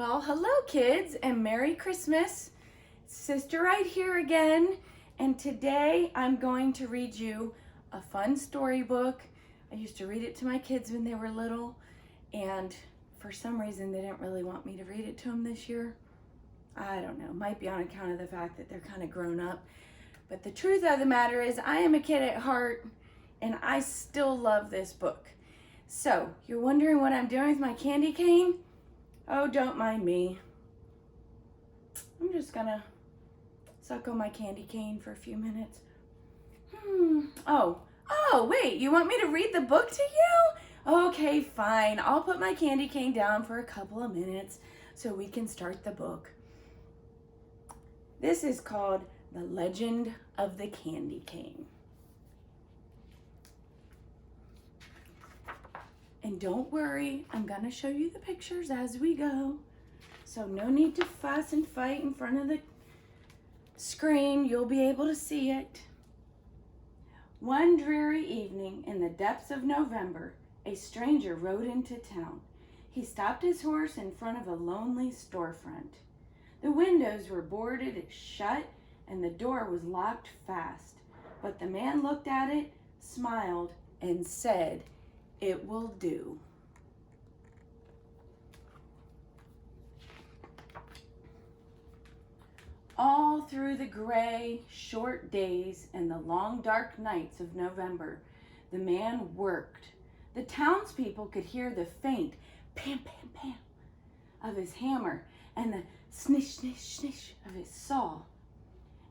Well, hello kids and Merry Christmas. Sister right here again, and today I'm going to read you a fun storybook. I used to read it to my kids when they were little, and for some reason they didn't really want me to read it to them this year. I don't know, might be on account of the fact that they're kind of grown up. But the truth of the matter is I am a kid at heart, and I still love this book. So, you're wondering what I'm doing with my candy cane? Oh, don't mind me. I'm just gonna suck on my candy cane for a few minutes. Oh, wait, you want me to read the book to you? Okay, fine. I'll put my candy cane down for a couple of minutes so we can start the book. This is called The Legend of the Candy Cane. And don't worry, I'm gonna show you the pictures as we go. So no need to fuss and fight in front of the screen. You'll be able to see it. One dreary evening in the depths of November, a stranger rode into town. He stopped his horse in front of a lonely storefront. The windows were boarded shut and the door was locked fast. But the man looked at it, smiled, and said, "It will do." All through the gray, short days and the long, dark nights of November, the man worked. The townspeople could hear the faint pam, pam, pam of his hammer and the snish, snish, snish of his saw.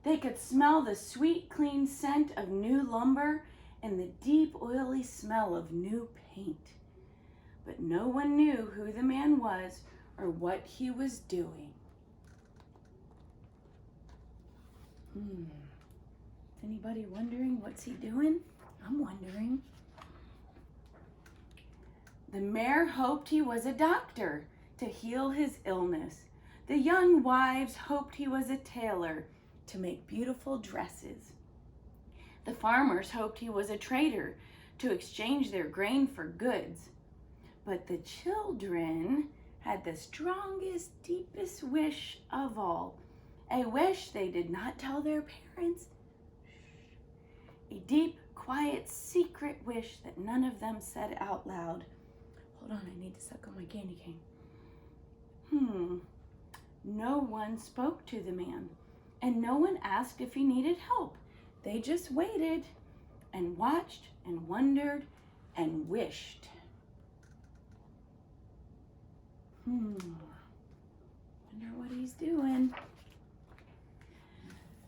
They could smell the sweet, clean scent of new lumber and the deep, oily smell of new paint. But no one knew who the man was or what he was doing. Anybody wondering what's he doing? I'm wondering. The mayor hoped he was a doctor to heal his illness. The young wives hoped he was a tailor to make beautiful dresses. The farmers hoped he was a trader to exchange their grain for goods. But the children had the strongest, deepest wish of all, a wish they did not tell their parents. A deep, quiet, secret wish that none of them said out loud. Hold on, I need to suck on my candy cane. No one spoke to the man, and no one asked if he needed help. They just waited and watched and wondered and wished. Wonder what he's doing.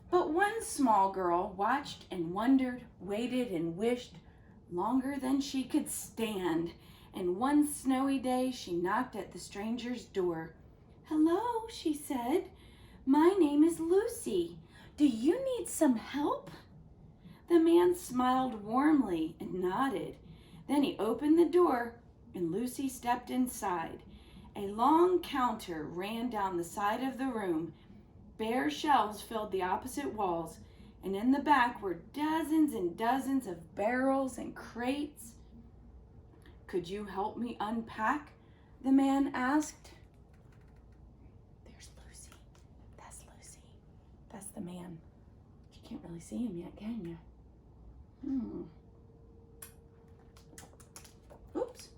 But one small girl watched and wondered, waited and wished longer than she could stand. And one snowy day she knocked at the stranger's door. "Hello," she said. "My name is Lucy. Do you need some help?" The man smiled warmly and nodded. Then he opened the door and Lucy stepped inside. A long counter ran down the side of the room. Bare shelves filled the opposite walls, and in the back were dozens and dozens of barrels and crates. "Could you help me unpack?" the man asked. There's Lucy. That's Lucy. That's the man. You can't really see him yet, can you? Oops.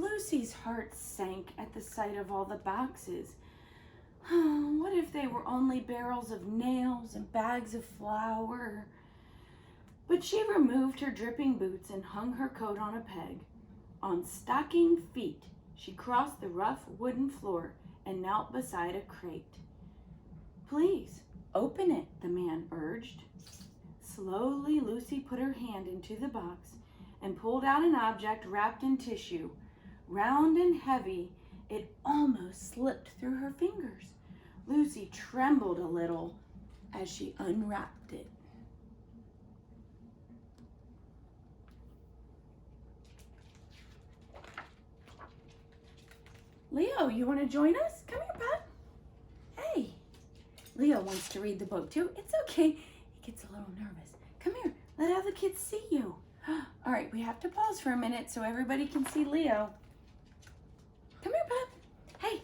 Lucy's heart sank at the sight of all the boxes. What if they were only barrels of nails and bags of flour? But she removed her dripping boots and hung her coat on a peg. On stocking feet, she crossed the rough wooden floor and knelt beside a crate. "Please, open it," the man urged. Slowly, Lucy put her hand into the box and pulled out an object wrapped in tissue. Round and heavy, it almost slipped through her fingers. Lucy trembled a little as she unwrapped it. Leo, you want to join us? Come here, bud. Hey. Leo wants to read the book too. It's okay. He gets a little nervous. Come here. Let other kids see you. All right, we have to pause for a minute so everybody can see Leo. Come here, pup. Hey,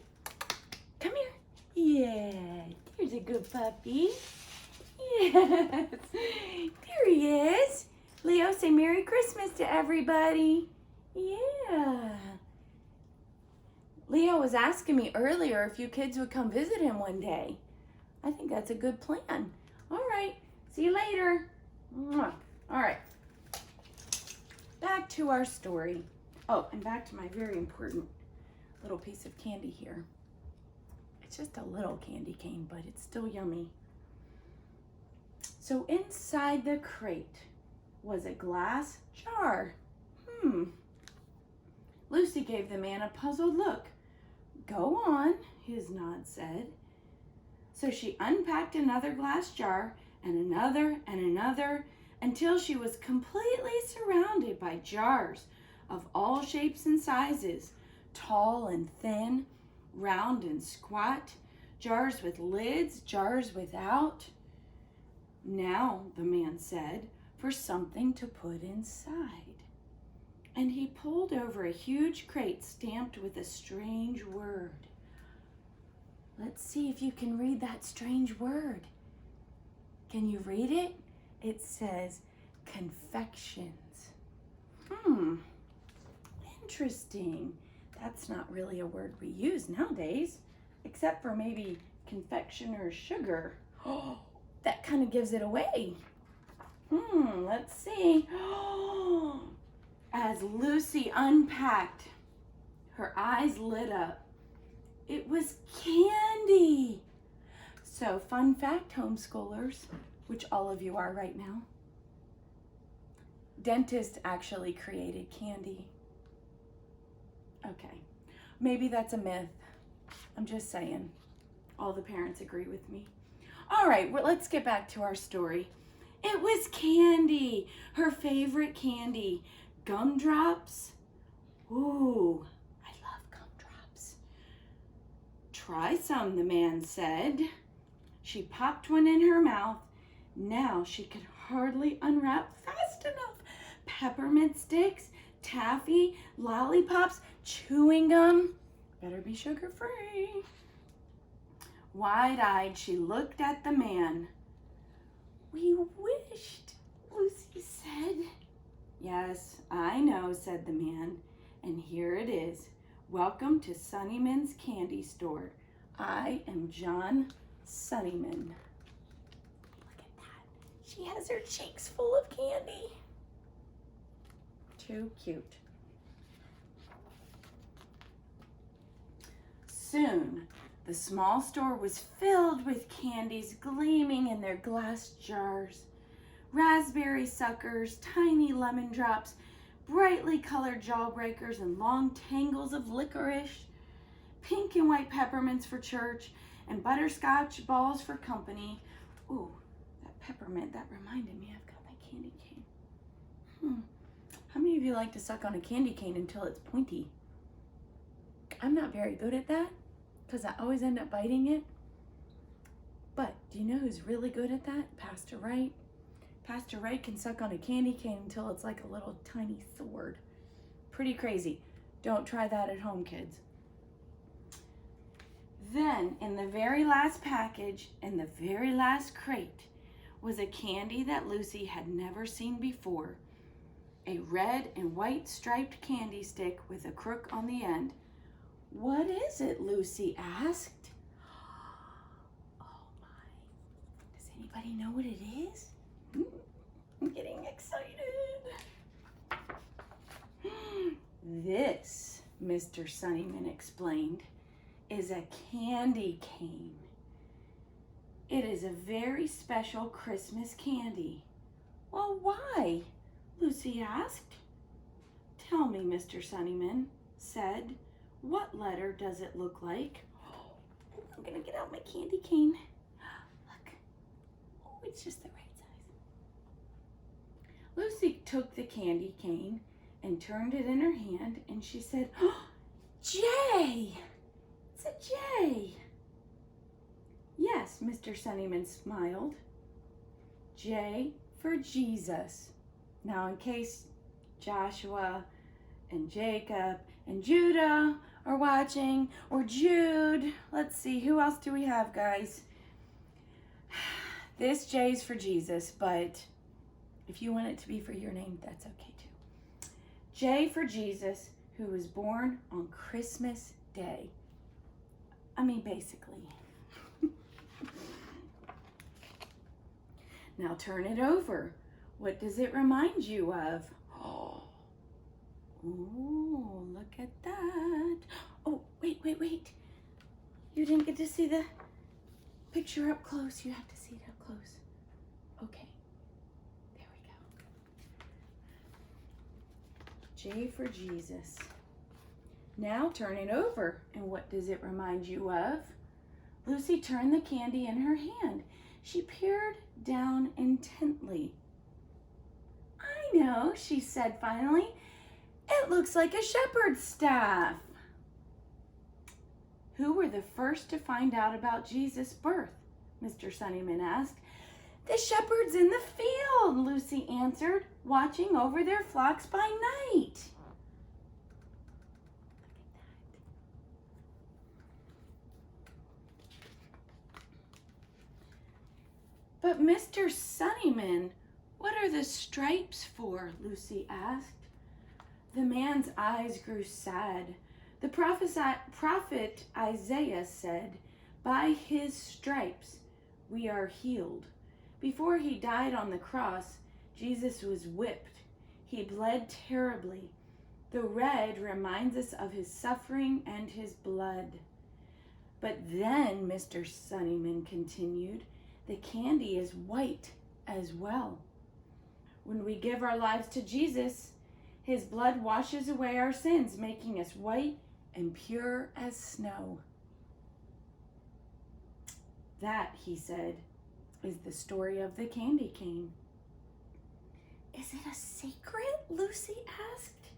come here. Yeah, there's a good puppy. Yes, there he is. Leo, say Merry Christmas to everybody. Yeah. Leo was asking me earlier if you kids would come visit him one day. I think that's a good plan. All right, see you later. All right, back to our story. Oh, and back to my very important little piece of candy here. It's just a little candy cane, but it's still yummy. So inside the crate was a glass jar. Lucy gave the man a puzzled look. Go on, his nod said. So she unpacked another glass jar and another until she was completely surrounded by jars of all shapes and sizes, tall and thin, round and squat, jars with lids, jars without. Now, the man said, for something to put inside. And he pulled over a huge crate stamped with a strange word. Let's see if you can read that strange word. Can you read it? It says confections. Interesting. That's not really a word we use nowadays, except for maybe confectioner's sugar. Oh, that kind of gives it away. Let's see. As Lucy unpacked, her eyes lit up. It was candy. So, fun fact, homeschoolers, which all of you are right now, dentists actually created candy. Okay, maybe that's a myth. I'm just saying. All the parents agree with me. All right, well, let's get back to our story. It was candy, her favorite candy. Gumdrops. Ooh, I love gumdrops. Try some, the man said. She popped one in her mouth. Now she could hardly unwrap fast enough. Peppermint sticks, taffy, lollipops, chewing gum. Better be sugar-free. Wide-eyed, she looked at the man. We wished, Lucy said. Yes, I know, said the man. And here it is. Welcome to Sonnyman's Candy Store. I am John Sonnyman. Look at that. She has her cheeks full of candy. Too cute. Soon, the small store was filled with candies gleaming in their glass jars. Raspberry suckers, tiny lemon drops, brightly colored jawbreakers, and long tangles of licorice, pink and white peppermints for church, and butterscotch balls for company. Ooh, that peppermint, that reminded me I've got my candy cane. How many of you like to suck on a candy cane until it's pointy? I'm not very good at that because I always end up biting it. But do you know who's really good at that? Pastor Wright. Pastor Wright can suck on a candy cane until it's like a little tiny sword. Pretty crazy. Don't try that at home, kids. Then, in the very last package, in the very last crate, was a candy that Lucy had never seen before. A red and white striped candy stick with a crook on the end. What is it? Lucy asked. Oh my. Does anybody know what it is? I'm getting excited. This, Mr. Sonnyman explained, is a candy cane. It is a very special Christmas candy. Well, why? Lucy asked. Tell me, Mr. Sonnyman said. What letter does it look like? Oh, I'm gonna get out my candy cane. Look. Oh, it's just the right size. Lucy took the candy cane and turned it in her hand, and she said, oh, J! It's a J. Yes, Mr. Sonnyman smiled. J for Jesus. Now, in case Joshua and Jacob and Judah are watching, or Jude. Let's see, who else do we have, guys? This J's for Jesus, but if you want it to be for your name, that's okay too. J for Jesus, who was born on Christmas Day. I mean, basically. Now turn it over. What does it remind you of? Oh, look at that. Oh, wait. You didn't get to see the picture up close. You have to see it up close. Okay, there we go. J for Jesus. Now turn it over. And what does it remind you of? Lucy turned the candy in her hand. She peered down intently. I know, she said finally. It looks like a shepherd's staff. Who were the first to find out about Jesus' birth? Mr. Sunnyman asked. The shepherds in the field, Lucy answered, watching over their flocks by night. But Mr. Sunnyman, what are the stripes for? Lucy asked. The man's eyes grew sad. The prophet Isaiah said, by his stripes we are healed. Before he died on the cross, Jesus was whipped. He bled terribly. The red reminds us of his suffering and his blood. But then, Mr. Sunnyman continued, the candy is white as well. When we give our lives to Jesus, his blood washes away our sins, making us white and pure as snow. That, he said, is the story of the candy cane. Is it a secret? Lucy asked.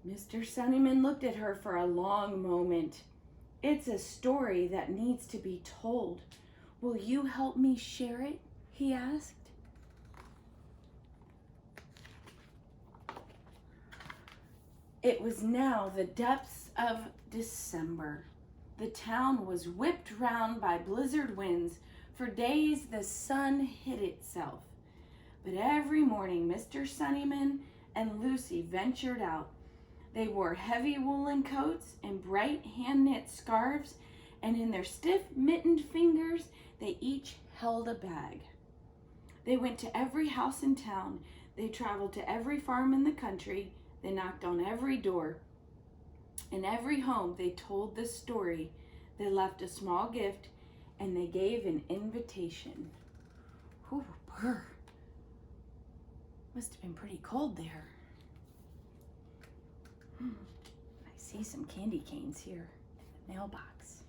Mr. Sunnyman looked at her for a long moment. It's a story that needs to be told. Will you help me share it? He asked. It was now the depths of December. The town was whipped round by blizzard winds. For days the sun hid itself. But every morning Mr. Sunnyman and Lucy ventured out. They wore heavy woolen coats and bright hand-knit scarves, and in their stiff mittened fingers they each held a bag. They went to every house in town. They traveled to every farm in the country. They knocked on every door. In every home they told the story. They left a small gift and they gave an invitation. Whew, brr. Must have been pretty cold there. I see some candy canes here in the mailbox.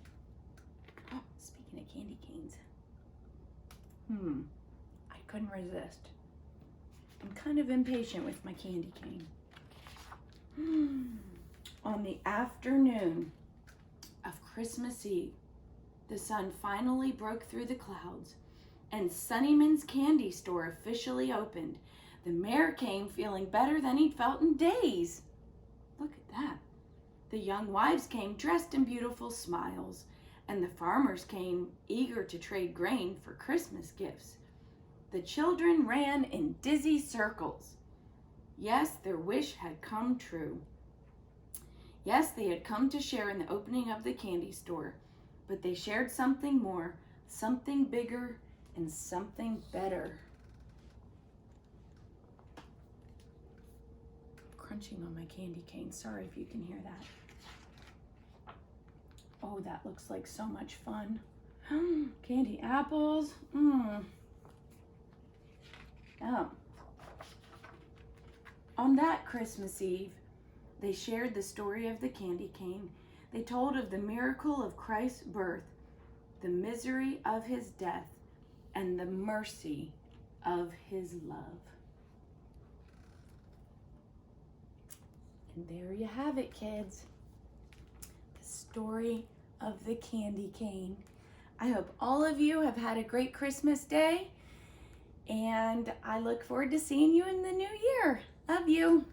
Oh, speaking of candy canes. I couldn't resist. I'm kind of impatient with my candy cane. On the afternoon of Christmas Eve, the sun finally broke through the clouds, and Sunnyman's candy store officially opened. The mayor came feeling better than he'd felt in days. Look at that. The young wives came dressed in beautiful smiles, and the farmers came eager to trade grain for Christmas gifts. The children ran in dizzy circles. Yes, their wish had come true. Yes, they had come to share in the opening of the candy store, but they shared something more, something bigger, and something better. I'm crunching on my candy cane. Sorry if you can hear that. Oh, that looks like so much fun. Candy apples. Oh. On that Christmas Eve, they shared the story of the candy cane. They told of the miracle of Christ's birth, the misery of his death, and the mercy of his love. And there you have it, kids. The story of the candy cane. I hope all of you have had a great Christmas day, and I look forward to seeing you in the new year. Love you.